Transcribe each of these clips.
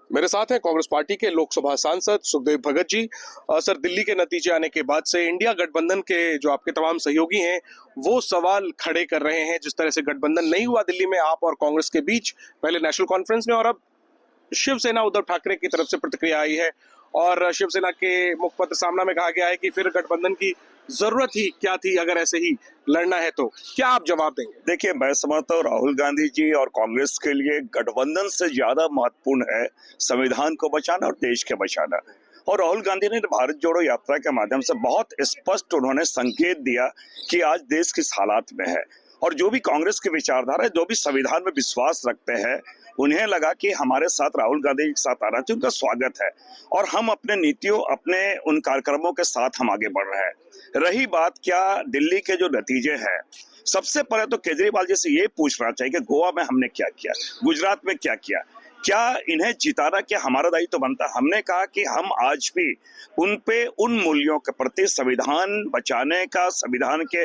मेरे साथ हैं कांग्रेस पार्टी के लोकसभा सांसद सुखदेव भगत जी। सर, दिल्ली के नतीजे आने के बाद से इंडिया गठबंधन के जो आपके तमाम सहयोगी हैं वो सवाल खड़े कर रहे हैं। जिस तरह से गठबंधन नहीं हुआ दिल्ली में आप और कांग्रेस के बीच, पहले नेशनल कॉन्फ्रेंस में और अब शिवसेना उद्धव ठाकरे की तरफ से प्रतिक्रिया आई है और शिवसेना के मुखपत्र सामना में कहा गया है कि फिर गठबंधन की जरूरत ही क्या थी अगर ऐसे ही लड़ना है तो। क्या आप जवाब देंगे? देखिए, मैं समझता हूँ राहुल गांधी जी और कांग्रेस के लिए गठबंधन से ज्यादा महत्वपूर्ण है संविधान को बचाना और देश के बचाना। और राहुल गांधी ने भारत जोड़ो यात्रा के माध्यम से बहुत स्पष्ट उन्होंने संकेत दिया कि आज देश किस हालात में है। और जो भी कांग्रेस की विचारधारा है, जो भी संविधान में विश्वास रखते हैं, उन्हें लगा कि हमारे साथ राहुल गांधी के साथ आना चाहिए, उनका स्वागत है। और हम अपने नीतियों, अपने उन कार्यक्रमों के साथ हम आगे बढ़ रहे हैं। रही बात क्या दिल्ली के जो नतीजे हैं, सबसे पहले तो केजरीवाल जी से ये पूछना चाहिए कि गोवा में हमने क्या किया, गुजरात में क्या किया, क्या इन्हें जिताना क्या हमारा दायित्व तो बनता। हमने कहा कि हम आज भी उन पे, उन मूल्यों के प्रति, संविधान बचाने का, संविधान के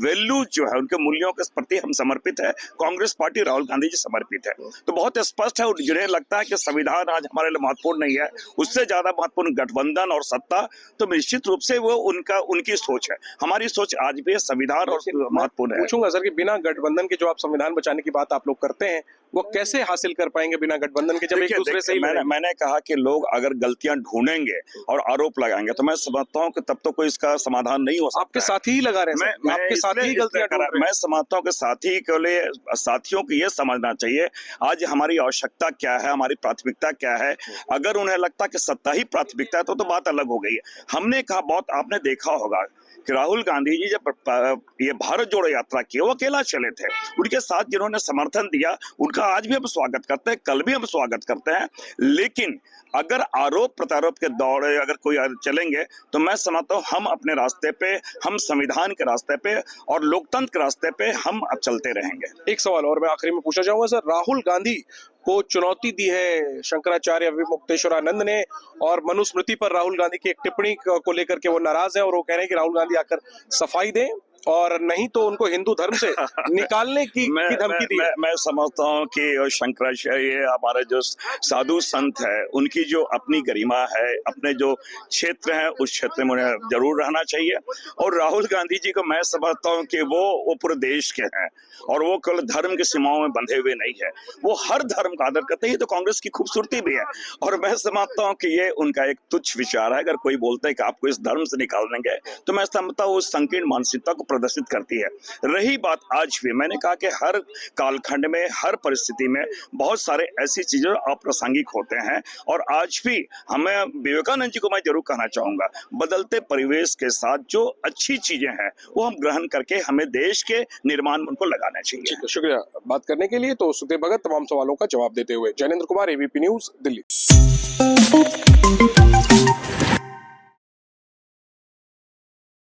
वैल्यू जो है, उनके मूल्यों के प्रति हम समर्पित है। कांग्रेस पार्टी, राहुल गांधी जी समर्पित है। तो बहुत स्पष्ट है। जिन्हें लगता है कि संविधान आज हमारे लिए महत्वपूर्ण नहीं है, उससे ज्यादा महत्वपूर्ण गठबंधन और सत्ता, तो निश्चित रूप से वो उनकी सोच है। हमारी सोच आज भी संविधान और महत्वपूर्ण है। पूछूंगा सर कि बिना गठबंधन के जो आप संविधान बचाने की बात आप लोग करते हैं, वो कैसे हासिल कर पाएंगे बिना गठबंधन के, जब एक दूसरे से ही मैंने कहा कि लोग अगर गलतियां ढूंढेंगे और आरोप लगाएंगे तो मैं समझता हूं कि तब तो कोई इसका समाधान नहीं हो सकता। आपके साथी ही लगा रहे हैं, आपके साथी ही गलतियां ढूंढ रहे हैं। मैं समझता हूं कि साथी के लिए साथियों को यह समझना चाहिए आज हमारी आवश्यकता क्या है, हमारी प्राथमिकता क्या है। अगर उन्हें लगता कि सत्ता ही प्राथमिकता है तो बात अलग हो गई है। हमने कहा, बहुत आपने देखा होगा कि राहुल गांधी जी जब ये भारत जोड़ो यात्रा की, वो अकेला चले थे। उनके साथ जिन्होंने समर्थन दिया उनका आज भी हम स्वागत करते हैं, कल भी हम स्वागत करते हैं। लेकिन अगर आरोप प्रत्यारोप के दौरे अगर कोई चलेंगे तो मैं समझता हूँ हम अपने रास्ते पे, हम संविधान के रास्ते पे और लोकतंत्र के रास्ते पे हम अब चलते रहेंगे। एक सवाल और मैं आखिरी में पूछना चाहूंगा सर, राहुल गांधी को चुनौती दी है शंकराचार्य विमुक्तेश्वरानंद ने, और मनुस्मृति पर राहुल गांधी की एक टिप्पणी को लेकर के वो नाराज है और वो कह रहे हैं कि राहुल गांधी आकर सफाई दें और नहीं तो उनको हिंदू धर्म से निकालने की धमकी दी है। मैं समझता हूँ कि शंकराचार्य हमारे जो साधु संत है, उनकी जो अपनी गरिमा है, अपने जो क्षेत्र है उस क्षेत्र में उन्हें जरूर रहना चाहिए। और राहुल गांधी जी को मैं समझता हूँ कि वो पूरे देश के हैं और वो केवल धर्म की सीमाओं में बंधे हुए नहीं है, वो हर धर्म का आदर करते हैं। तो कांग्रेस की खूबसूरती भी है। और मैं समझता हूँ कि ये उनका एक तुच्छ विचार है। अगर कोई बोलता है कि आपको इस धर्म से निकाल देंगे, तो मैं समझता हूँ उस संकीर्ण मानसिकता को प्रदर्शित करती है। रही बात आज भी, मैंने कहा कि हर कालखंड में, हर परिस्थिति में बहुत सारे ऐसी चीजें अप्रासंगिक होते हैं। और आज भी हमें, विवेकानंद जी को मैं जरूर कहना चाहूंगा, बदलते परिवेश के साथ जो अच्छी चीजें हैं वो हम ग्रहण करके हमें देश के निर्माण में उनको लगाना चाहिए। शुक्रिया बात करने के लिए। तो सुखदेव भगत तमाम सवालों का जवाब देते हुए। Jainendra Kumar, ABP news, Delhi.